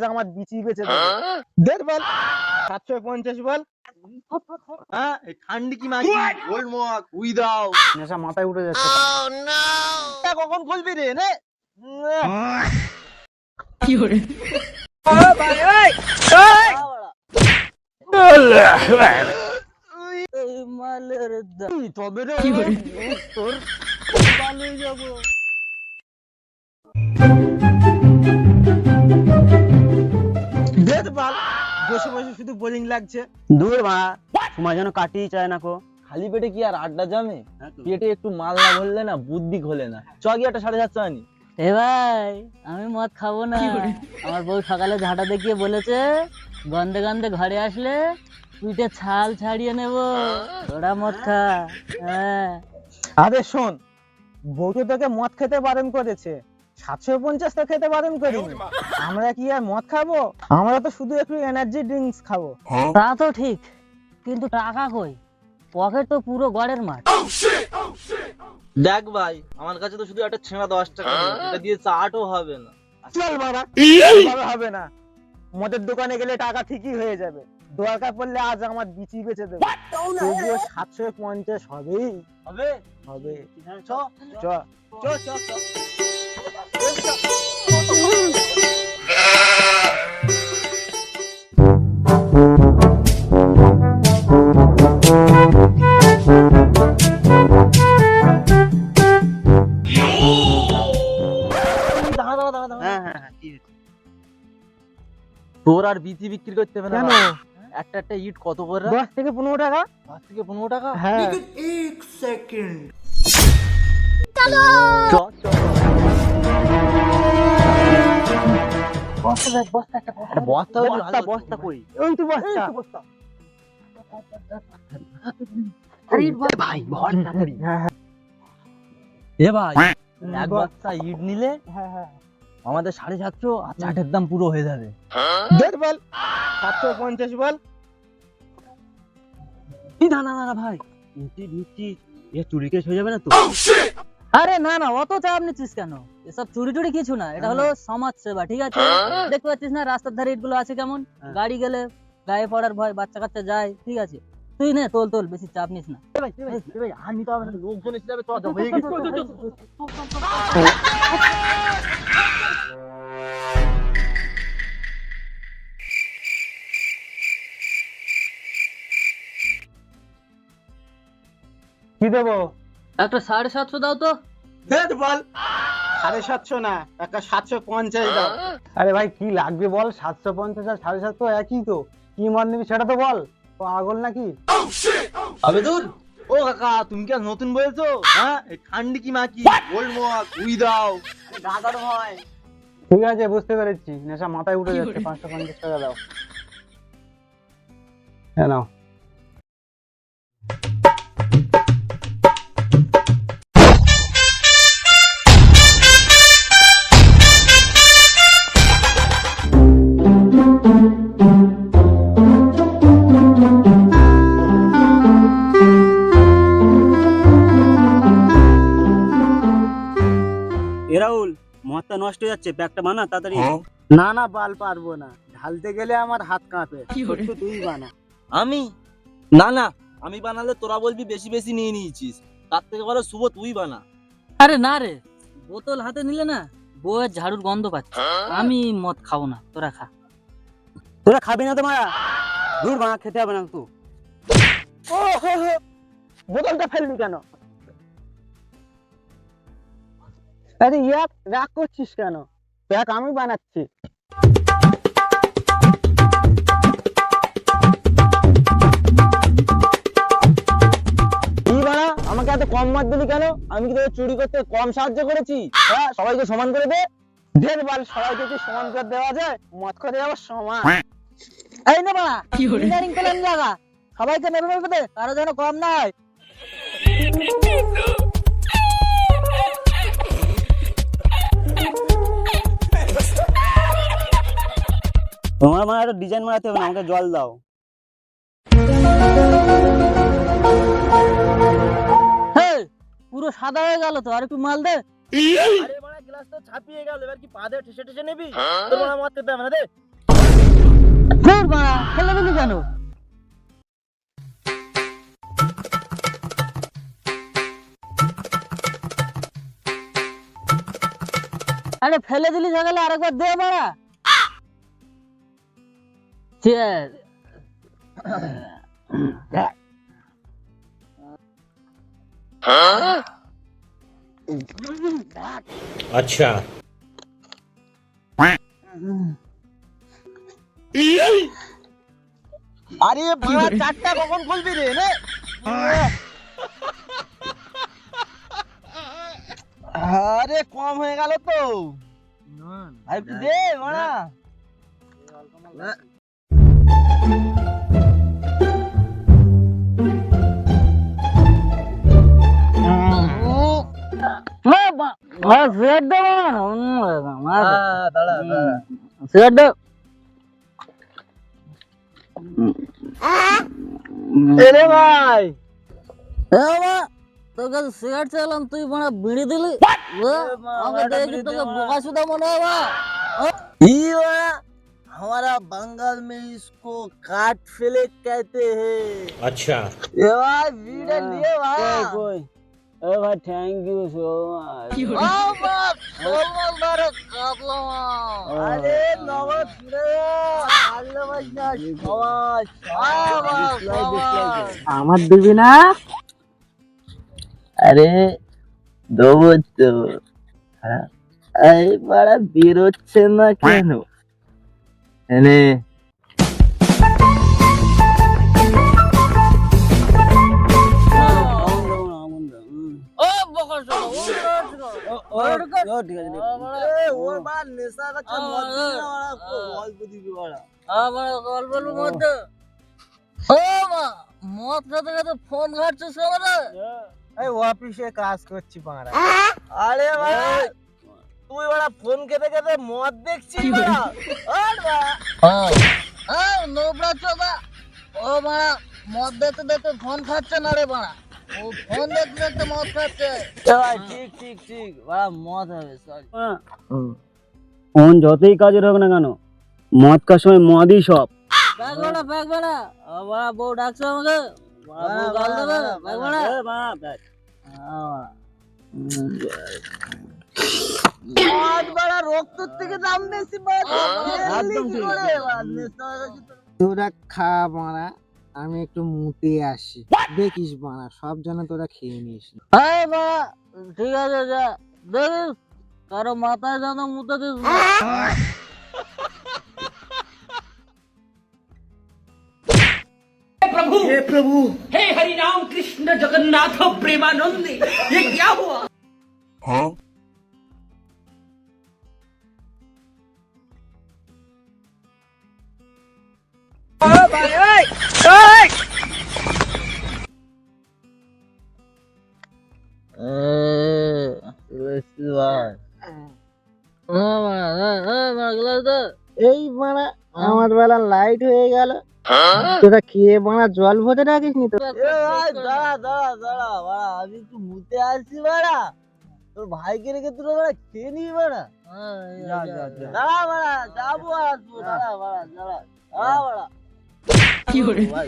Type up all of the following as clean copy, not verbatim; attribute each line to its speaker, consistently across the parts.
Speaker 1: আমার বিচি বেচে দেবে। দেড় বল 750 বল। হ্যাঁ ঠান্ডি কি মাগি গোল্ড মক উই দাও নেশা মাথায় উঠে যাচ্ছে। কখন খুলবি রে নে কি করে ভাই এই মালের তবে রে তোর ভালোই যাব। বসে বসে শুধু বোরিং লাগছে।
Speaker 2: দূর মা সময় যেন কাটিয়ে চায় না কো।
Speaker 1: খালি পেটে কি আর আড্ডা জমে? পেটে একটু মাল না ভরলে না বুদ্ধি খোলে না। চ গিয়ে একটা 750 আনি।
Speaker 3: এ ভাই আমি মদ খাবো না। আমার বউ সকালে ঝাঁটা দেখিয়ে বলেছে গন্ধে গন্ধে ঘরে আসলে পিঠে ছাল ছাড়িয়ে নেব, ওরা মদ খা। হ্যাঁ
Speaker 1: আরে শোন, বউ তো তোকে মদ খেতে বারণ করেছে, 750 তো খেতে বারণ করিনি। আমরা কি আর মদ খাবো? আমরা তো শুধু একটু এনার্জি ড্রিঙ্কস খাবো।
Speaker 3: তা তো ঠিক, কিন্তু টাকা কই? পকেট তো পুরো গড়ের মাঠ।
Speaker 1: দেখ ভাই, আমার কাছে তো শুধু একটা ছেঁড়া 10 টাকা নেই, এটা দিয়ে চাটও হবে না। চল বাবা, হবে না। মদের দোকানে গেলে টাকা ঠিকই হয়ে যাবে। দরকার পড়লে আজ আমার বিচি বেচে দেবে। তবুও 750 হবেই হবে হবে। চ চ চ চ চ তোর আর বিচি বিক্রি করতে হবে না। কেন? একটা একটা ইট কত করে? 10 থেকে 15 টাকা। 10 থেকে 15 টাকা? হ্যাঁ। লেকিন 1 সেকেন্ড। চলো চ চ। বস্তা দেখ, বস্তা একটা বস্তা। বস্তা বস্তা কই? ওই তো বস্তা। আরে ইট ভাই ভর তাড়াতাড়ি। হ্যাঁ এ ভাই এক বস্তা ইট নিলে হ্যাঁ হ্যাঁ আমাদের 750 আর চাটের দাম পুরো হয়ে যাবে। দেখ বল 750 বল।
Speaker 2: না না না ভাই, ইটি বিটি এ চুরি কেস হয়ে যাবে না তো?
Speaker 3: আরে না না, অত চাপ নিচ্ছিস কেন? এসব চুরি টুরি কিছু না, এটা হলো সমাজ সেবা, ঠিক আছে? দেখতে পাচ্ছিস না রাস্তার ধারে ইটগুলো আছে কেমন? গাড়ি গেলে গায়ে পড়ার ভয়, বাচ্চা কাচ্চা যায়, ঠিক আছে? তুই নে তোল তোল, বেশি চাপ নিস না।
Speaker 1: ভাই ভাই আর নিতে হবে না, লোকজন এসে যাবে। তো হয়ে গেছে। কি দেবো?
Speaker 3: একটা 750 দাও তো।
Speaker 1: দেখ বল 750 না, একটা 750 দাও। আরে ভাই কি লাগবে বল? 750 আর 750 একই তো। কি মান নিবি সেটা তো বল। পাগল নাকি? আবে দূর। ও কাকা, তুমি কি নতুন বলেছো? হ্যাঁ ঠান্ডি কি মাকি গোল্ড মক উই দাও গাগার ভয়। ঠিক আছে বুঝতে পেরেছি, নেশা মাথায় উঠে যাচ্ছে। 550 টাকা দাও। হ্যাঁ নাও।
Speaker 2: রাহুল মদটা নষ্ট হয়ে যাচ্ছে, প্যাকটা বানা তাড়াতাড়ি।
Speaker 1: না না বাল পারবো না, ঢালতে গেলে আমার হাত কাঁপে। একটু তুই বানা।
Speaker 4: আমি না না, আমি বানালে তোরা বলবি বেশি বেশি নিয়ে নিয়েছিস। তার থেকে বলো শুভ তুই বানা।
Speaker 3: আরে না রে, বোতল হাতে নিলে না বউয়ের ঝাড়ুর গন্ধ পাচ্ছে। আমি মদ খাবো না, তোরা খা।
Speaker 2: তোরা খাবি না তো মারা? দূর বানা, খেতে হবে না তো।
Speaker 1: ও হো হো, বোতলটা ফেললি কেন? আরে ইয়াক রাগ করছিস কেন? প্যাক আমি বানাচ্ছি। কি বানা, আমাকে এত কম মত দিলি কেন? আমি কি তোকে চুরি করতে কম সাহায্য করেছি? হ্যাঁ সবাইকে সমান করে দে। ঢের বাল, সবাইকে কি সমান করে দেওয়া যায়? মত করে আবার সমান।
Speaker 3: এই না বাড়া, ইঞ্জিনিয়ারিং প্ল্যান লাগা, সবাইকে নেবে নেবে দে, কারো যেন কম না হয়।
Speaker 2: তোমার মানে একটা ডিজাইন বানাতে হবে না, আমাকে জল দাও।
Speaker 3: হ্যাঁ পুরো সাদা হয়ে গেল তো, আর একটু মাল দে।
Speaker 4: আরে বড়া গ্লাস তো ছাপিয়ে গেল, এবার কি পা দিয়ে ঠেসে ঠেসে নিবি? তোর বড়া মত খেতে হবে না, দে।
Speaker 3: ধুর বাড়া, ফেলে দিলি কেন? আরে ফেলে দিলি সকালে, আরেকবার দে বাড়া। Cheers.
Speaker 5: अच्छा
Speaker 4: আরে বাড়া, চারটা কখন খুলবি রে নে? আরে কম হয়ে গেল তো, আর একটু দে বাড়া।
Speaker 3: সিগারেট দে বাড়া,
Speaker 4: দাঁড়া
Speaker 3: সিগারেট দে।
Speaker 4: এরে ভাই,
Speaker 3: তোর কাছে সিগারেট চাইলাম, তুই বাড়া বিড়ি দিলি। আমাকে দেখি তোকে বোকা সুদা মনে হয় বাড়া।
Speaker 4: ये वाला हमारा बंगाल में इसको काट फेले कहते हैं।
Speaker 5: अच्छा
Speaker 4: ये भाई वीडियो लिए भाई।
Speaker 3: কই এ ভাই, থ্যাংক ইউ সো মাচ।
Speaker 4: अरे नवाज रे, आले भाई ना नवाज।
Speaker 3: আমার দিবি না?
Speaker 4: अरे দেবো তো। এই বাড়া বেরোচ্ছে না কেন? এনে ওর বাড়া নেশা করছে, মদ দিবি না বাড়া, অল্প দিবি বাড়া।
Speaker 3: মদ খেতে খেতে ফোন ঘাটছিস কেন রে?
Speaker 1: এই অফিসে কাজ করছি বাড়া।
Speaker 4: আরে ভাই, তুই বাড়া ফোন কেটে কেটে মদ দেখছিস বাড়া? আর বাড়া
Speaker 3: নোবরা চোদা, ও বাড়া মদ দেখতে দেখতে ফোন খাচ্ছে না রে বাড়া, ও ফোন দেখতে দেখতে মদ খাচ্ছে।
Speaker 4: ঠিক ঠিক ঠিক বাড়া, মদ হবে সরি।
Speaker 2: ফোন যতই কাজের হোক না কেন, মদ খাওয়ার সময় মদই সব।
Speaker 3: ব্যাগ বেড়া, ও বাড়া বউ ডাকছে আমাকে, বাড়া বউ গাল দেবে, ব্যাগ বেড়া।
Speaker 4: মদ বাড়া রক্তর থেকে দাম বেশি বাড়া।
Speaker 2: একদম ঠিক।
Speaker 1: তোরা খা বাড়া, আমি একটু মুতে আসি। দেখিস বাড়া, সব যেন তোরা খেয়ে নিস।
Speaker 3: এই বাড়া, ঠিক আছে যা, দেখিস কারো মাথায় যেন মুতে দিস না।
Speaker 5: हे हरि राम कृष्ण जगन्नाथ प्रेमानंद ये क्या हुआ
Speaker 1: এই বাড়া, আমার বেলা লাইট হয়ে গেল। তোরা খেয়ে বাড়া জল ভরে রাখিস নি তো?
Speaker 4: এ ভাই দাঁড়া দাঁড়া দাঁড়া বাড়া, আমি একটু মুতে আসছি বাড়া। তোর ভাইকে রেখে তুই বাড়া খেয়ে নিবি বাড়া? দাঁড়া বাড়া, যাবো আর আসবো। দাঁড়া বাড়া, দাঁড়া দাঁড়া বাড়া। কি করে ভাই?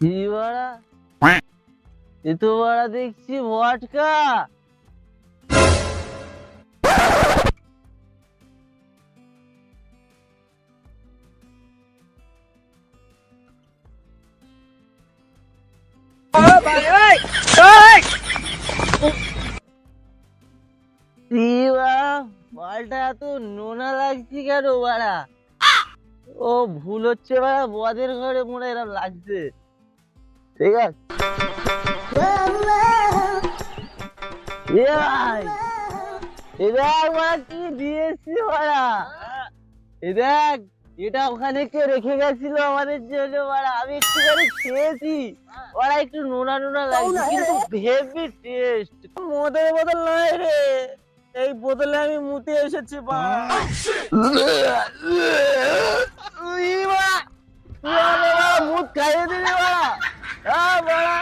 Speaker 4: কি বাড়া, এ তো বাড়া দেখছি ভটকা। মালটা এত নোনা লাগছে কেন বাড়া? ও ভুল হচ্ছে বাড়া, বদের ঘরে মনে হয় এরকম লাগছে। ঠিক আছে এ ভাই, এ দেখ বাড়া কি দিয়েছি বাড়া, এ দেখ এটা ওখানে কে রেখে গেছিল আমাদের জন্য বাড়া, আমি একটু করে খেয়েছি বাড়া, একটু নোনা নোনা লাগছে কিন্তু হেভি টেস্ট। মদের বোতল নয় রে, এই বোতলে আমি মুতে এসেছি বাড়া। মুখ খাইয়ে দিবি বাড়া, বাড়া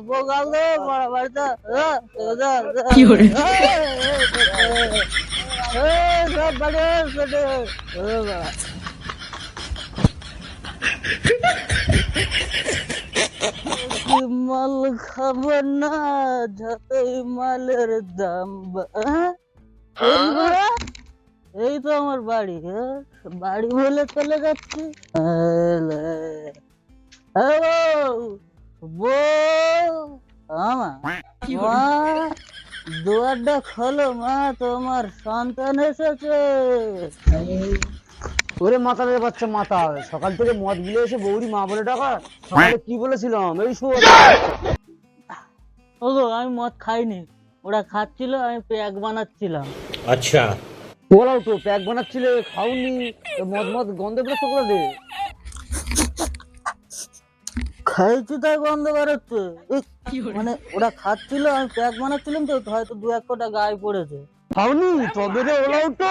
Speaker 3: বোগাল দে বড় বাড়িতে সব বাড়ি মাল খাবার না যতই মালের দাম এই তো আমার বাড়ি বাড়ি বলে চলে যাচ্ছি দুয়ারটা খোলো মা তোমার সন্তান এসেছে।
Speaker 2: ওরে মাতালের বাচ্চা মাতা, সকাল থেকে মদ গিলে এসে বৌরি মা বলে ডাকা। সকালে কি বলেছিলাম? এই শোন,
Speaker 3: ওগো আমি মদ খাইনি, ওরা খাচ্ছিল আমি প্যাক বানাচ্ছিলাম।
Speaker 5: अच्छा
Speaker 2: বলাও তো, প্যাক বানাচ্ছিলে খাওনি, মদ মদ গন্ধ বেরোচ্ছে করে দে।
Speaker 3: খাইছি তাই গন্ধ বেরোচ্ছে। মানে ওরা খাচ্ছিল আমি প্যাক বানাচ্ছিলাম তো হয়তো দু এক কোটা গায়ে পড়েছে।
Speaker 2: খাওনি তবে রে ওলাও তো।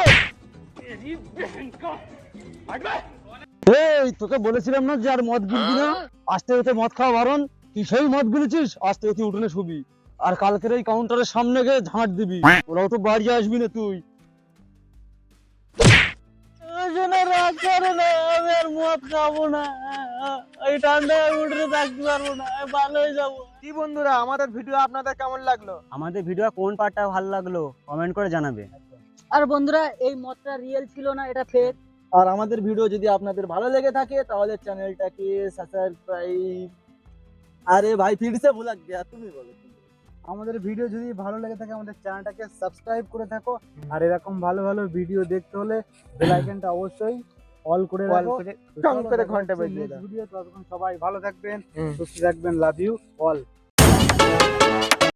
Speaker 2: এই তোকে বলেছিলাম না যে আর মদ গিলবি না, আস্তে আস্তে মদ খাওয়া বারণ। তুই সেই মদ গিলেছিস, আস্তে আস্তে উঠোনে শুবি আর কালকের এই কাউন্টারের সামনে গিয়ে ঝাঁট দিবি। ওরাও তো বাড়ি আসবি না তুই।
Speaker 3: রাগ করে না, আমি আর মদ খাবো না, এই ঠান্ডায় উঠে থাকতে পারবো না, আমি ভালো হয়ে যাবো।
Speaker 1: কি বন্ধুরা, আমাদের ভিডিও আপনাদের কেমন লাগলো?
Speaker 2: আমাদের ভিডিও কোন পার্টটা ভালো লাগলো কমেন্ট করে জানাবে।
Speaker 3: আর বন্ধুরা এই মদটা রিয়েল ছিল না, এটা ফেক।
Speaker 1: আর আমাদের ভিডিও যদি আপনাদের ভালো লেগে থাকে তাহলে চ্যানেলটাকে সাবস্ক্রাইব। আরে ভাই ফিরছে ভুলা গিয়া, তুমি বলো। আমাদের ভিডিও যদি ভালো লেগে থাকে আমাদের চ্যানেলটাকে সাবস্ক্রাইব করে থাকো। আর এরকম ভালো ভালো ভিডিও দেখতে হলে বেল আইকনটা অবশ্যই অল করে রাখো, টং করে ঘন্টা বাজিয়ে দাও। ভিডিও ততক্ষণ সবাই ভালো থাকবেন, সুস্থ থাকবেন। Love you all.